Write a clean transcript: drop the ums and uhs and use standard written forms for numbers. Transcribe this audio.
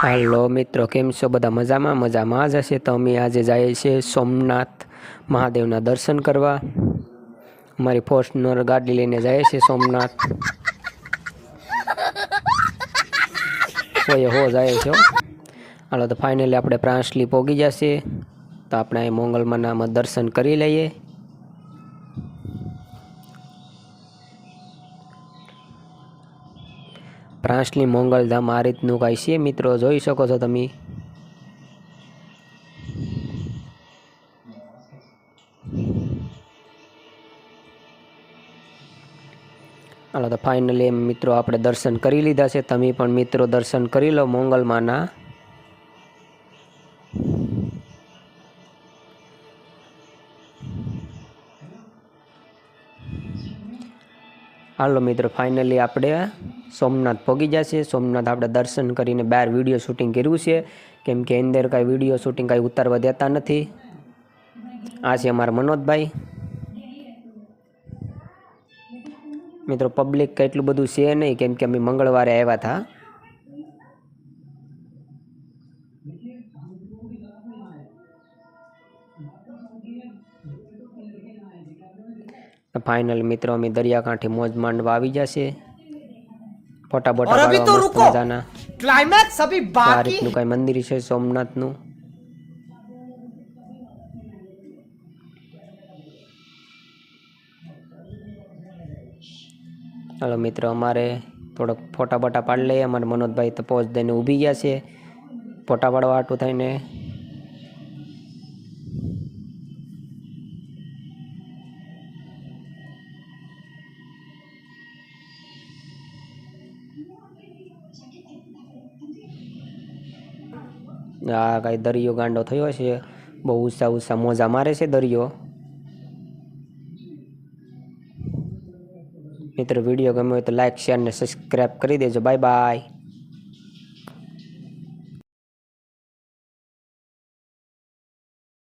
હાલો મિત્રો, કેમ છો બધા? મજામાં જ હશે. તો અમે આજે જઈએ છીએ સોમનાથ મહાદેવના દર્શન કરવા. અમારી ફોર્ચ્યુનર ગાડી લઈને જઈએ છીએ સોમનાથ. હો જાય છે. હાલો, તો ફાઇનલી આપણે પ્રાંસલી પહોંચી જશે. તો આપણે અહીં મોંગલમાના દર્શન કરી લઈએ. પ્રાંસલી મોંગલધામ આ રીતનું કાંઈ છે મિત્રો, જોઈ શકો છો તમે. હાલો, તો ફાઇનલી મિત્રો આપણે દર્શન કરી લીધા છે. તમે પણ મિત્રો દર્શન કરી લો મોંગલમાના. હાલો મિત્રો, ફાઇનલી આપણે સોમનાથ પહોંચી જશે. સોમનાથ આપણે દર્શન કરીને બહાર વિડીયો શૂટિંગ કર્યું છે, કેમ કે અંદર કાંઈ વિડીયો શૂટિંગ કાંઈ ઉતારવા દેતા નથી. આ છે અમારા મનોજભાઈ. મિત્રો પબ્લિક એટલું બધું છે નહીં, કેમ કે અમે મંગળવારે આવ્યા હતા. ફાઇનલ મિત્રો અમે દરિયાકાંઠે મોજ માંડવા આવી જશે. ફોટા બોટા પાડવા મસ્ત મજાના. ક્લાઇમેક્સ અભી બાકી. આ રીતનું કઈ મંદિર છે સોમનાથનું. હાલો મિત્રો, અમારે થોડોક ફોટા બોટા પાડી લઈએ. અમારે મનોજભાઈ તો પોઝ દઈને ઊભી ગયા છે ફોટા પાડવા હાટું થઈને. આ કાંઈ દરિયો ગાંડો થયો છે, બહુ ઊંચા મોજા મારે છે દરિયો. મિત્રો વિડીયો ગમ્યો હોય તો લાઈક, શેર ને સબસ્ક્રાઈબ કરી દેજો. Bye bye.